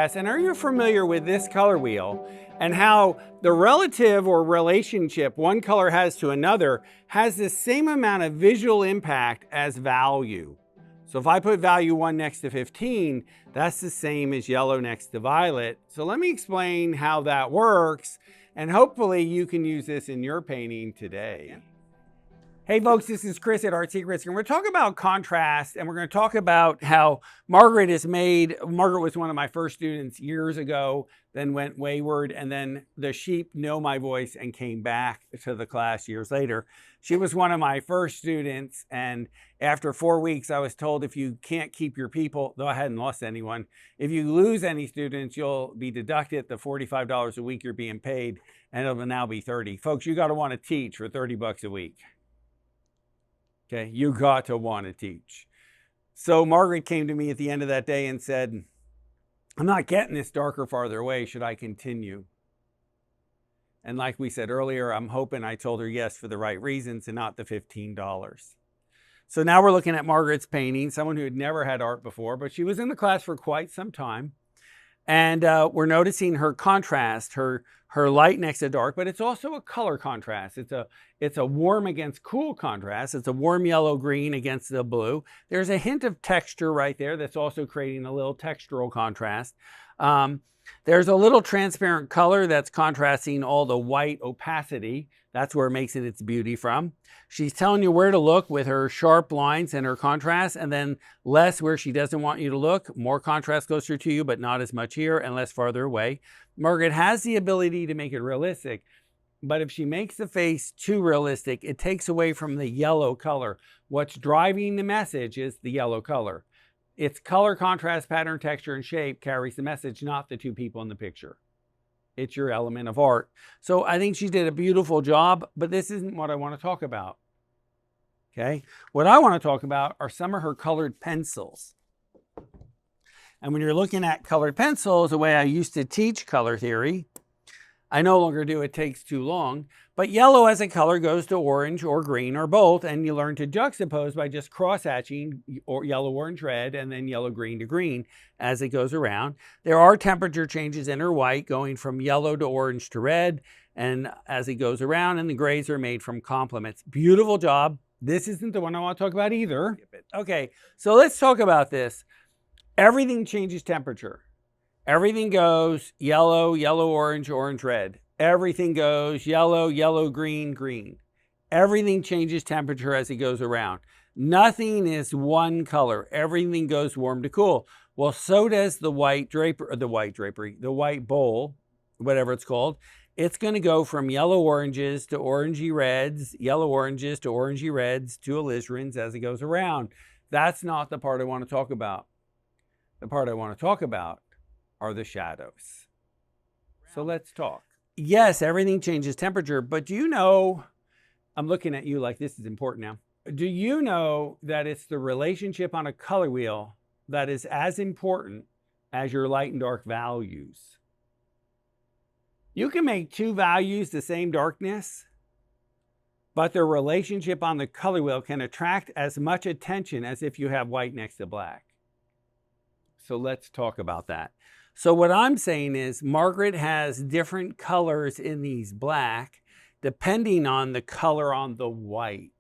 And are you familiar with this color wheel and how the relative or relationship one color has to another has the same amount of visual impact as value? So if I put value 1 next to 15, that's the same as yellow next to violet. So let me explain how that works, and hopefully you can use this in your painting today. Hey folks, this is Chris at Art Secrets, and we're talking about contrast, and we're going to talk about how Margaret was one of my first students years ago, then went wayward, and then the sheep know my voice and came back to the class years later. She was one of my first students, and after 4 weeks, I was told if you can't keep your people, though I hadn't lost anyone, if you lose any students, you'll be deducted the $45 a week you're being paid, and it'll now be $30. Folks, you got to want to teach for 30 bucks a week. Okay, you got to want to teach. So Margaret came to me at the end of that day and said, I'm not getting this darker farther away. Should I continue? And like we said earlier, I'm hoping I told her yes for the right reasons and not the $15. So now we're looking at Margaret's painting, someone who had never had art before, but she was in the class for quite some time. And we're noticing her contrast, her light next to dark, but it's also a color contrast. It's a warm against cool contrast. It's a warm yellow green against the blue. There's a hint of texture right there that's also creating a little textural contrast. There's a little transparent color that's contrasting all the white opacity. That's where it makes it its beauty from. She's telling you where to look with her sharp lines and her contrast, and then less where she doesn't want you to look. More contrast closer to you, but not as much here, and less farther away. Margaret has the ability to make it realistic, but if she makes the face too realistic, it takes away from the yellow color. What's driving the message is the yellow color. Its color, contrast, pattern, texture, and shape carries the message, not the two people in the picture. It's your element of art. So I think she did a beautiful job, but this isn't what I want to talk about. Okay? What I want to talk about are some of her colored pencils. And when you're looking at colored pencils, the way I used to teach color theory, I no longer do, it takes too long, but yellow as a color goes to orange or green or both, and you learn to juxtapose by just cross-hatching or yellow, orange, red, and then yellow, green to green as it goes around. There are temperature changes in her white going from yellow to orange to red, and as it goes around, and the grays are made from complements. Beautiful job. This isn't the one I want to talk about either. Okay, so let's talk about this. Everything changes temperature. Everything goes yellow, yellow, orange, orange, red. Everything goes yellow, yellow, green, green. Everything changes temperature as it goes around. Nothing is one color. Everything goes warm to cool. Well, so does the white bowl, whatever it's called. It's going to go from yellow oranges to orangey reds, yellow oranges to orangey reds to alizarans as it goes around. That's not the part I want to talk about. The part I want to talk about are the shadows. So let's talk. Yes, everything changes temperature, but do you know, I'm looking at you like this is important now. Do you know that it's the relationship on a color wheel that is as important as your light and dark values? You can make two values the same darkness, but their relationship on the color wheel can attract as much attention as if you have white next to black. So let's talk about that. So what I'm saying is Margaret has different colors in these black depending on the color on the white.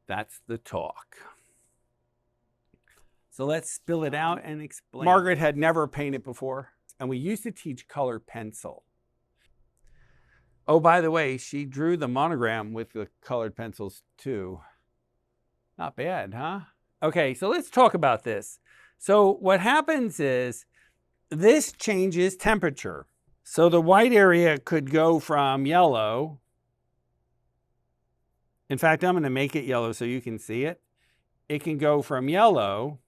That's the talk. So let's spill it out and explain. Margaret had never painted before, and we used to teach color pencil. Oh, by the way, she drew the monogram with the colored pencils too. Not bad, huh? Okay, so let's talk about this. So what happens is this changes temperature. So the white area could go from yellow. In fact, I'm going to make it yellow so you can see it. It can go from yellow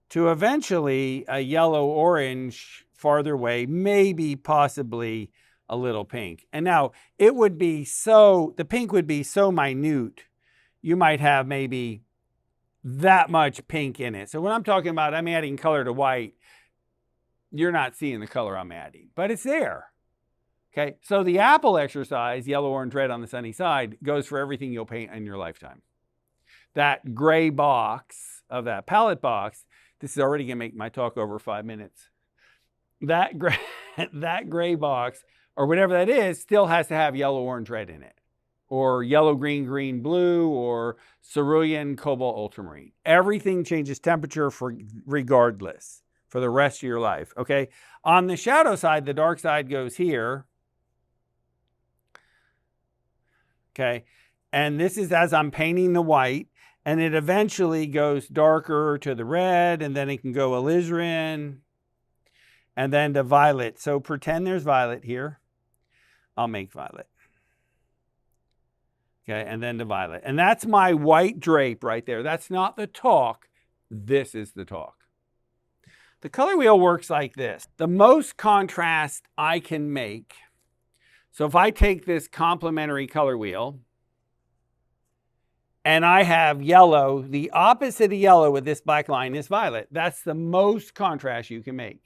to eventually a yellow-orange farther away, maybe possibly a little pink. And now it would be the pink would be so minute, you might have maybe that much pink in it. So when I'm talking about I'm adding color to white, you're not seeing the color I'm adding, but it's there. Okay, so the apple exercise, yellow, orange, red on the sunny side, goes for everything you'll paint in your lifetime. That gray box of that palette box, this is already gonna make my talk over 5 minutes. that gray, that gray box or whatever that is still has to have yellow, orange, red in it, or yellow, green, green, blue, or cerulean, cobalt, ultramarine. Everything changes temperature for regardless for the rest of your life. Okay. On the shadow side, the dark side goes here. Okay. And this is as I'm painting the white, and it eventually goes darker to the red, and then it can go alizarin, and then to violet. So pretend there's violet here. I'll make violet. Okay, and then to violet. And that's my white drape right there. That's not the talk. This is the talk. The color wheel works like this. The most contrast I can make. So if I take this complementary color wheel, and I have yellow, the opposite of yellow with this black line is violet. That's the most contrast you can make.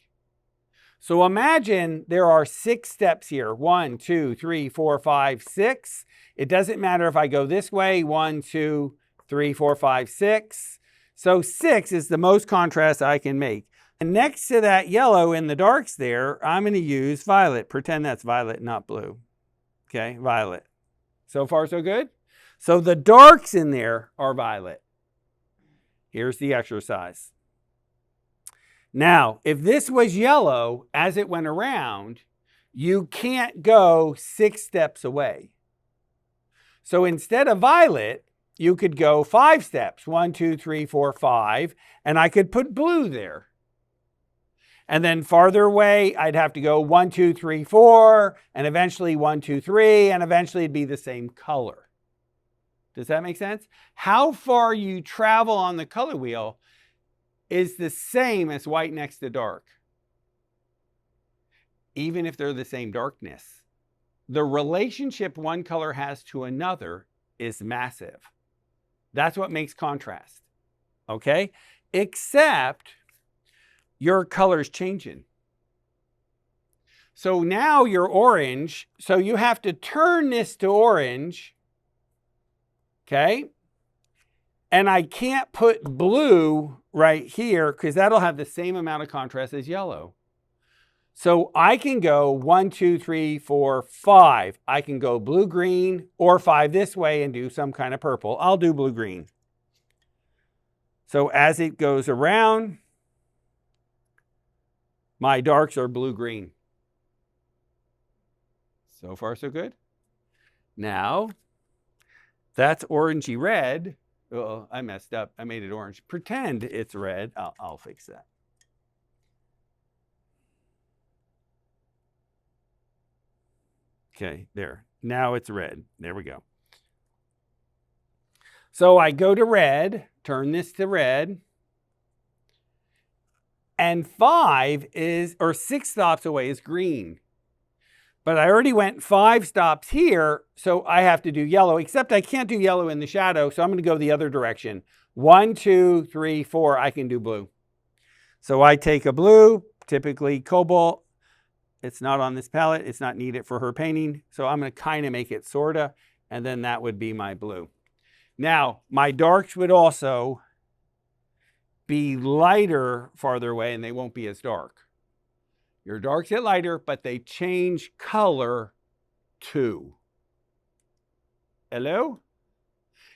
So imagine there are 6 steps here. 1, 2, 3, 4, 5, 6. It doesn't matter if I go this way. 1, 2, 3, 4, 5, 6. So 6 is the most contrast I can make. And next to that yellow in the darks there, I'm going to use violet. Pretend that's violet, not blue. Okay, violet. So far, so good? So the darks in there are violet. Here's the exercise. Now, if this was yellow as it went around, you can't go 6 steps away. So instead of violet, you could go 5 steps. 1, 2, 3, 4, 5. And I could put blue there. And then farther away, I'd have to go 1, 2, 3, 4, and eventually 1, 2, 3, and eventually it'd be the same color. Does that make sense? How far you travel on the color wheel is the same as white next to dark, even if they're the same darkness. The relationship one color has to another is massive. That's what makes contrast, okay? Except your color's changing. So now you're orange, so you have to turn this to orange. Okay, and I can't put blue right here because that'll have the same amount of contrast as yellow. So I can go 1, 2, 3, 4, 5. I can go blue, green, or 5 this way and do some kind of purple. I'll do blue, green. So as it goes around, my darks are blue, green. So far, so good. Now, that's orangey red. Oh, I messed up. I made it orange. Pretend it's red. I'll fix that. Okay, there. Now it's red. There we go. So I go to red, turn this to red. And 5 is, or 6 stops away is green. But I already went 5 stops here, so I have to do yellow, except I can't do yellow in the shadow, so I'm going to go the other direction. 1, 2, 3, 4, I can do blue. So I take a blue, typically cobalt. It's not on this palette. It's not needed for her painting. So I'm going to kind of make it sort of, and then that would be my blue. Now, my darks would also be lighter farther away, and they won't be as dark. Your darks get lighter, but they change color too. Hello?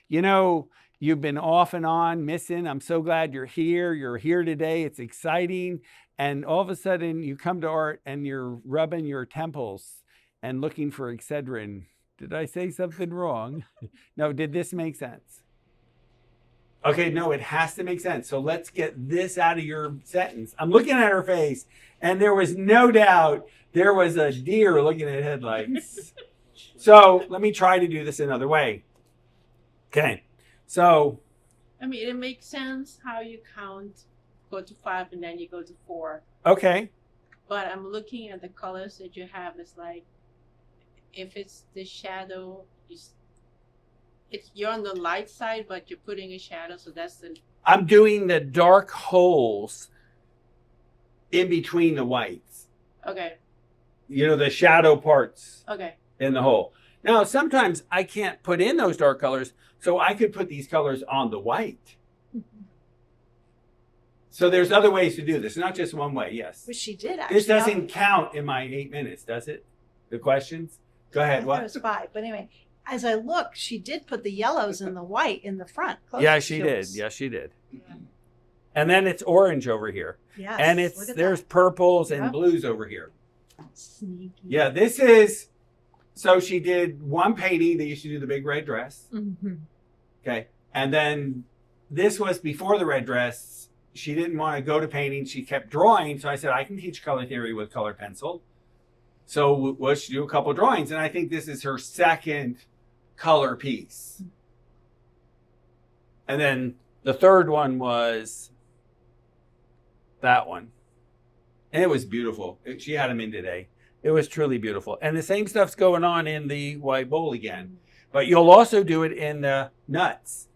You know, you've been off and on missing. I'm so glad you're here. You're here today. It's exciting. And all of a sudden you come to art and you're rubbing your temples and looking for Excedrin. Did I say something wrong? No, did this make sense? Okay, no, it has to make sense. So let's get this out of your sentence. I'm looking at her face, and there was no doubt there was a deer looking at headlights. So let me try to do this another way. Okay, so. I mean, it makes sense how you count, go to 5 and then you go to 4. Okay. But I'm looking at the colors that you have. It's like, if it's the shadow, you're on the light side, but you're putting a shadow, so that's the... I'm doing the dark holes in between the whites. Okay. You know, the shadow parts. Okay. In the hole. Now, sometimes I can't put in those dark colors, so I could put these colors on the white. So there's other ways to do this, not just one way. Yes. Which she did actually. This doesn't count in my 8 minutes, does it? The questions? Go ahead. I What? thought it was 5, but anyway, as I look, she did put the yellows and the white in the front. Yeah, she to did. us. Yes, she did. Yeah. And then it's orange over here. Yes, And look at there's that. purples and Yep. blues over here. Sneaky. Yeah, this is, so she did one painting. They used to do the big red dress. Mm-hmm. Okay. And then this was before the red dress. She didn't want to go to painting. She kept drawing. So I said, I can teach color theory with colored pencil. So we'll do a couple drawings. And I think this is her second color piece. And then the third one was that one. And it was beautiful. She had them in today. It was truly beautiful. And the same stuff's going on in the white bowl again. But you'll also do it in the nuts.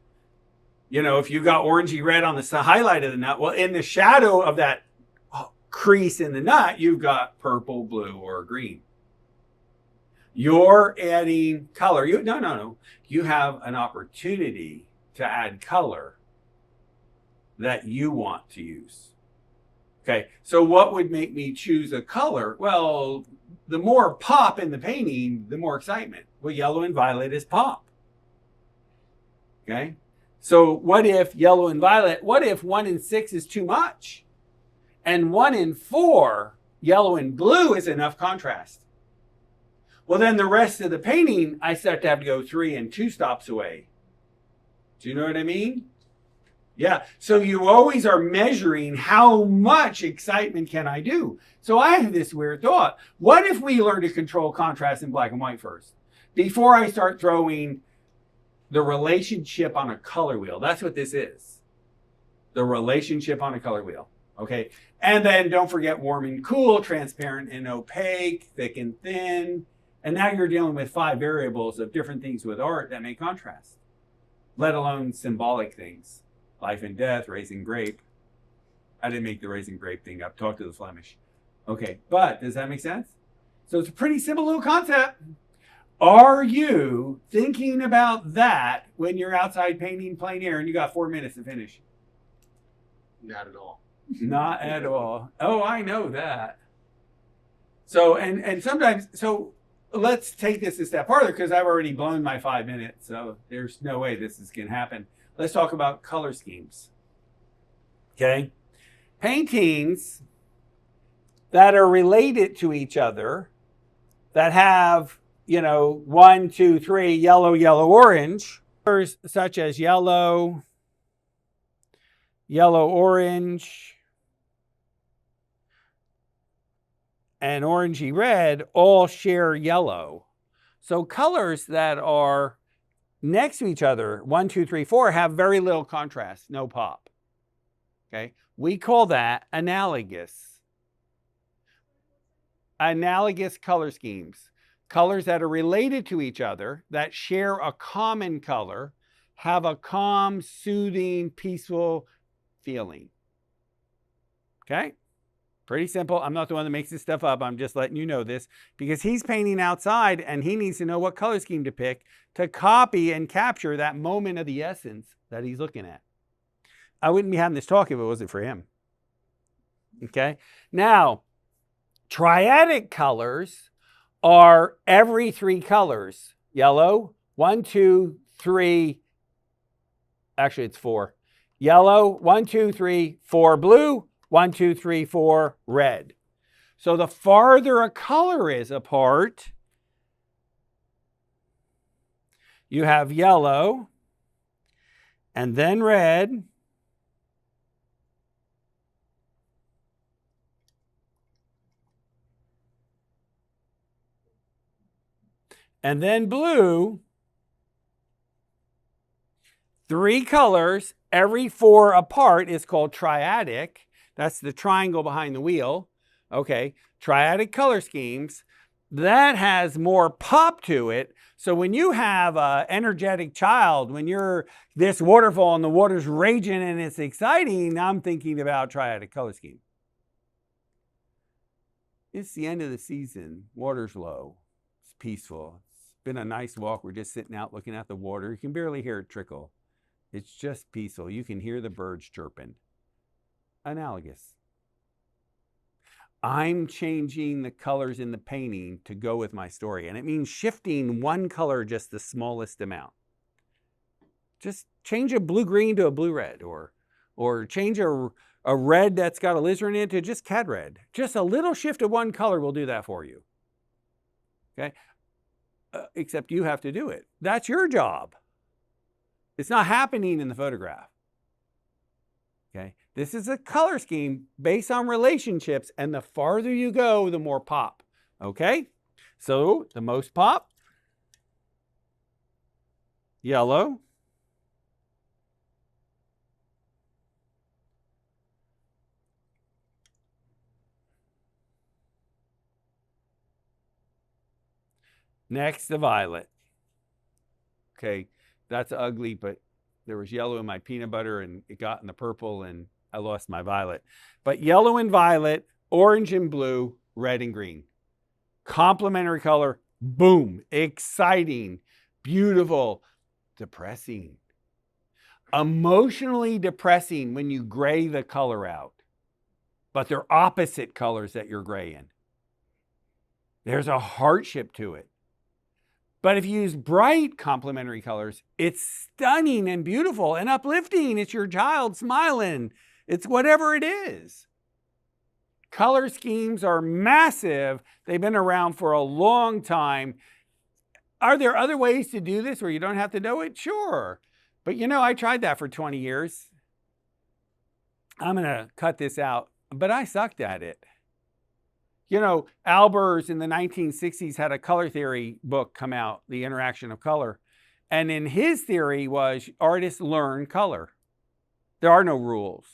You know, if you got orangey red on the highlight of the nut, well, in the shadow of that crease in the nut, you've got purple, blue, or green. You're adding color. No. You have an opportunity to add color that you want to use. Okay, so what would make me choose a color? Well, the more pop in the painting, the more excitement. Well, yellow and violet is pop. Okay, so what if yellow and violet, what if 1 and 6 is too much? And 1 and 4, yellow and blue, is enough contrast. Well, then the rest of the painting, I start to have to go 3 and 2 stops away. Do you know what I mean? Yeah, so you always are measuring how much excitement can I do. So I have this weird thought. What if we learn to control contrast in black and white first? Before I start throwing the relationship on a color wheel. That's what this is. The relationship on a color wheel. Okay. And then don't forget warm and cool, transparent and opaque, thick and thin. And now you're dealing with 5 variables of different things with art that make contrast, let alone symbolic things. Life and death, raisin grape. I didn't make the raisin grape thing up. Talk to the Flemish. Okay, but does that make sense? So it's a pretty simple little concept. Are you thinking about that when you're outside painting plein air and you got 4 minutes to finish? Not at all. Not at all. Oh, I know that. So, and sometimes, so let's take this a step farther because I've already blown my 5 minutes. So there's no way this is going to happen. Let's talk about color schemes. Okay. Paintings that are related to each other, that have, 1, 2, 3, yellow, yellow, orange, such as yellow, yellow, orange, and orangey red all share yellow. So colors that are next to each other, 1, 2, 3, 4, have very little contrast, no pop. Okay, we call that analogous. Analogous color schemes. Colors that are related to each other, that share a common color, have a calm, soothing, peaceful feeling. Okay? Pretty simple. I'm not the one that makes this stuff up. I'm just letting you know this because he's painting outside and he needs to know what color scheme to pick to copy and capture that moment of the essence that he's looking at. I wouldn't be having this talk if it wasn't for him. Okay? Now, triadic colors are every 3 colors. Yellow, 1, 2, 3. Actually, it's 4. Yellow, 1, 2, 3, 4 blue, 1, 2, 3, 4 red. So the farther a color is apart, you have yellow and then red. And then blue. 3 colors, every 4 apart is called triadic. That's the triangle behind the wheel. Okay, triadic color schemes. That has more pop to it. So when you have an energetic child, when you're this waterfall and the water's raging and it's exciting, I'm thinking about triadic color scheme. It's the end of the season. Water's low. It's peaceful. It's been a nice walk. We're just sitting out looking at the water. You can barely hear it trickle. It's just peaceful. You can hear the birds chirping. analogous. I'm changing the colors in the painting to go with my story. And it means shifting one color just the smallest amount. Just change a blue-green to a blue-red, or change a red that's got alizarin in it to just cad red. Just a little shift of one color will do that for you. Okay? Except you have to do it. That's your job. It's not happening in the photograph. Okay? This is a color scheme based on relationships, and the farther you go, the more pop. Okay? So the most pop, yellow. Next, the violet. Okay, that's ugly, but there was yellow in my peanut butter and it got in the purple and I lost my violet. But yellow and violet, orange and blue, red and green. Complementary color, boom, exciting, beautiful, depressing. Emotionally depressing when you gray the color out, but they're opposite colors that you're graying. There's a hardship to it. But if you use bright complementary colors, it's stunning and beautiful and uplifting. It's your child smiling. It's whatever it is. Color schemes are massive. They've been around for a long time. Are there other ways to do this where you don't have to know it? Sure. But I tried that for 20 years. I'm going to cut this out, but I sucked at it. Albers in the 1960s had a color theory book come out, The Interaction of Color. And in his theory was artists learn color. There are no rules.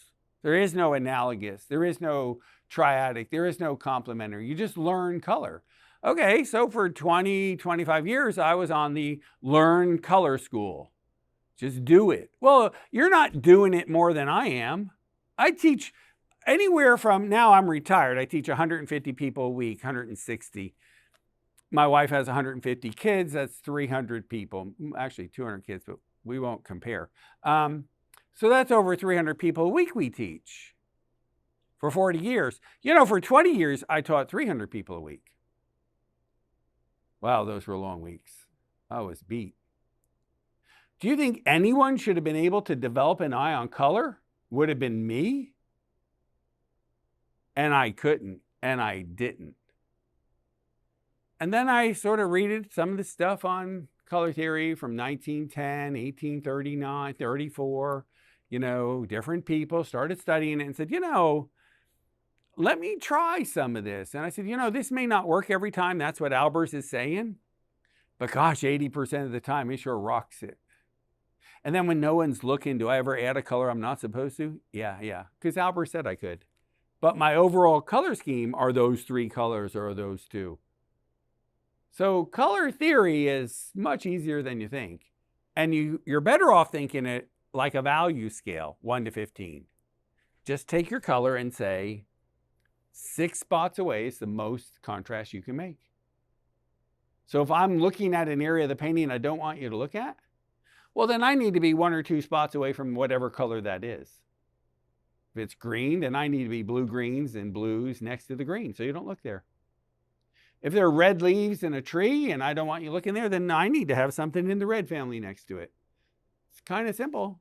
There is no analogous. There is no triadic. There is no complementary. You just learn color. Okay, so for 20, 25 years, I was on the learn color school. Just do it. Well, you're not doing it more than I am. I teach anywhere from, now I'm retired, I teach 150 people a week, 160. My wife has 150 kids, that's 300 people. Actually, 200 kids, but we won't compare. So that's over 300 people a week we teach for 40 years. For 20 years, I taught 300 people a week. Wow, those were long weeks. I was beat. Do you think anyone should have been able to develop an eye on color? Would have been me? And I couldn't, and I didn't. And then I sort of read some of the stuff on color theory from 1910, 1839, 34, different people started studying it and said, let me try some of this. And I said, this may not work every time. That's what Albers is saying. But gosh, 80% of the time, it sure rocks it. And then when no one's looking, do I ever add a color I'm not supposed to? Yeah. Because Albers said I could. But my overall color scheme are those three colors or those two. So color theory is much easier than you think. And you're better off thinking it like a value scale, 1 to 15. Just take your color and say 6 spots away is the most contrast you can make. So if I'm looking at an area of the painting I don't want you to look at, well, then I need to be 1 or 2 spots away from whatever color that is. If it's green, then I need to be blue-greens and blues next to the green, so you don't look there. If there are red leaves in a tree and I don't want you looking there, then I need to have something in the red family next to it. It's kind of simple.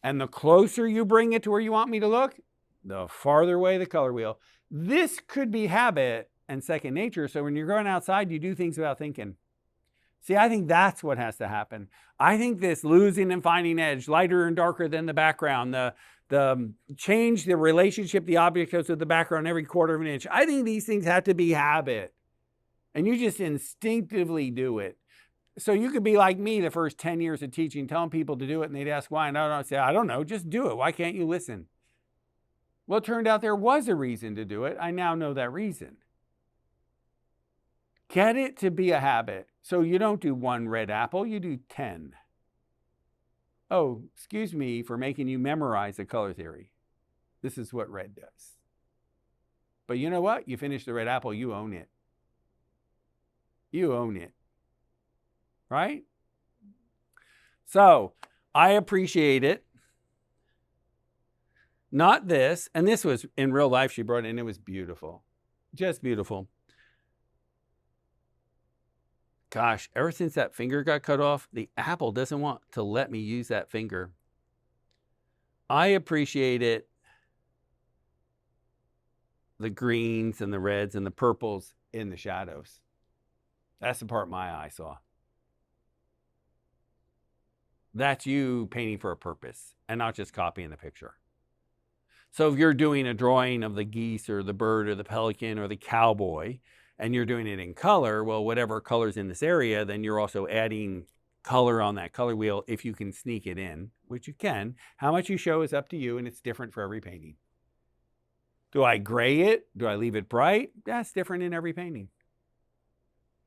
And the closer you bring it to where you want me to look, the farther away the color wheel. This could be habit and second nature, so when you're going outside, you do things without thinking. See, I think that's what has to happen. I think this losing and finding edge, lighter and darker than the background, the change the relationship the object has with the background every quarter of an inch. I think these things have to be habit. And you just instinctively do it. So you could be like me the first 10 years of teaching, telling people to do it, and they'd ask why, and I'd say, I don't know, just do it. Why can't you listen? Well, it turned out there was a reason to do it. I now know that reason. Get it to be a habit. So you don't do 1 red apple, you do 10. Oh, excuse me for making you memorize the color theory. This is what red does. But you know what? You finish the red apple, you own it. You own it. Right? So, I appreciate it. Not this. And this was in real life. She brought it in. It was beautiful. Just beautiful. Gosh, ever since that finger got cut off, the apple doesn't want to let me use that finger. I appreciate it. The greens and the reds and the purples in the shadows. That's the part my eye saw. That's you painting for a purpose and not just copying the picture. So if you're doing a drawing of the geese or the bird or the pelican or the cowboy, and you're doing it in color, well, whatever color's in this area, then you're also adding color on that color wheel if you can sneak it in, which you can. How much you show is up to you, and it's different for every painting. Do I gray it? Do I leave it bright? That's different in every painting.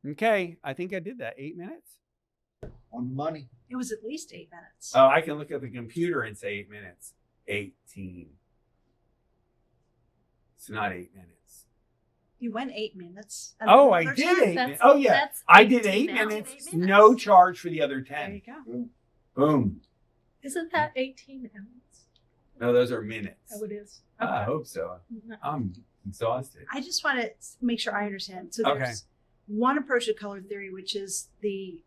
Okay, I think I did that. 8 minutes? On money. It was at least 8 minutes. Oh, I can look at the computer and say 8 minutes. 18. It's not 8 minutes. You went 8 minutes. Oh, I There's did time. 8 minutes. Oh, yeah. That's I did 18 8 now. minutes. 8 minutes. No charge for the other There you 10. go. Boom. Isn't that 18 ounces? No, those are minutes. Oh, it is. I hope so. I'm exhausted. I just want to make sure I understand. So Okay. there's one approach to color theory, which is the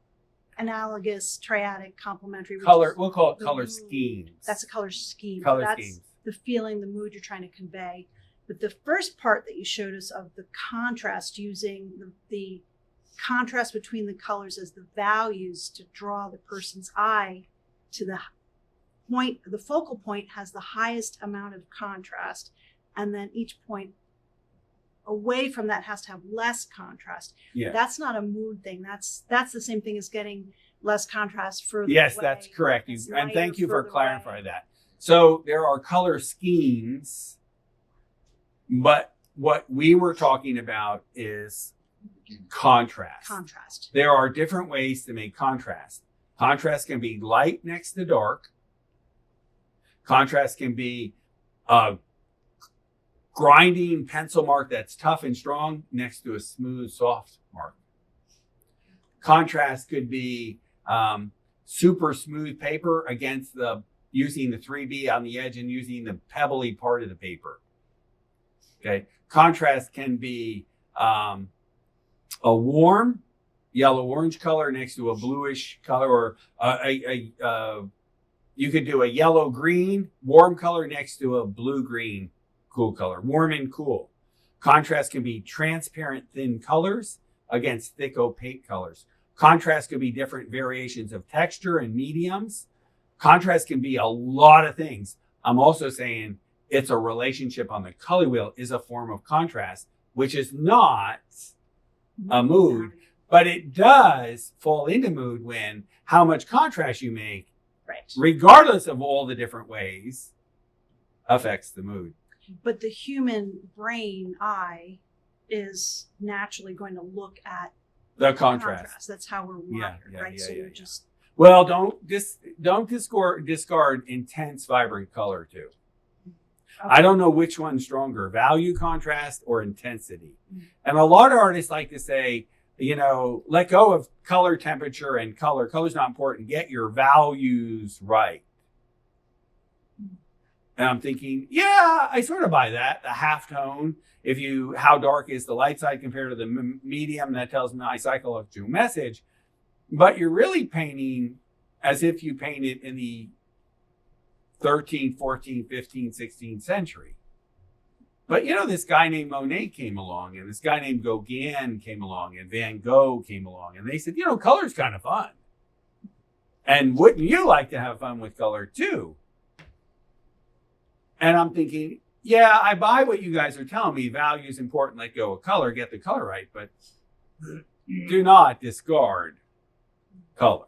analogous, triadic, complementary. Which Color, is we'll call it the color mood. schemes. That's a color scheme. Color That's schemes. the feeling, the mood you're trying to convey. But the first part that you showed us of the contrast, using the contrast between the colors as the values to draw the person's eye to the point, the focal point has the highest amount of contrast. And then each point away from that has to have less contrast. Yeah. That's not a mood thing. That's the same thing as getting less contrast further Yes, away. that's correct. It's And thank lighter you for further clarifying away. that. So there are color schemes, but what we were talking about is contrast. Contrast. There are different ways to make contrast. Contrast can be light next to dark. Contrast can be a grinding pencil mark that's tough and strong next to a smooth, soft mark. Contrast could be super smooth paper against using the 3B on the edge and using the pebbly part of the paper. Okay. Contrast can be a warm yellow-orange color next to a bluish color, or you could do a yellow-green warm color next to a blue-green cool color, warm and cool. Contrast can be transparent thin colors against thick opaque colors. Contrast could be different variations of texture and mediums. Contrast can be a lot of things. I'm also saying it's a relationship on the color wheel is a form of contrast, which is not a mood, but it does fall into mood when how much contrast you make, Right. regardless of all the different ways, affects the mood. But the human brain eye is naturally going to look at The contrast. That's how we're wired, right? So you're just Well, don't discard intense, vibrant color too. I don't know which one's stronger, value contrast or intensity. And a lot of artists like to say, let go of color, temperature, and color. Color's not important. Get your values right. And I'm thinking, yeah, I sort of buy that. The half tone, how dark is the light side compared to the medium, that tells my psychological message. But you're really painting as if you painted in the 13th, 14th, 15th, 16th century. But this guy named Monet came along, and this guy named Gauguin came along, and Van Gogh came along, and they said, color's kind of fun. And wouldn't you like to have fun with color too? And I'm thinking, yeah, I buy what you guys are telling me. Value is important. Let go of color, get the color right, but do not discard color.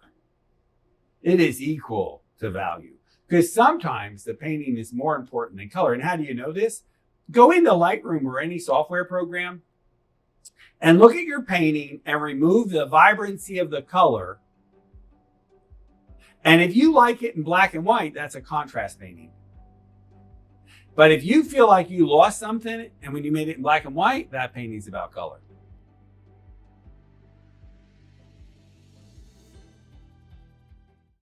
It is equal to value. Because sometimes the painting is more important than color. And how do you know this? Go into Lightroom or any software program and look at your painting and remove the vibrancy of the color. And if you like it in black and white, that's a contrast painting. But if you feel like you lost something and when you made it in black and white, that painting's about color.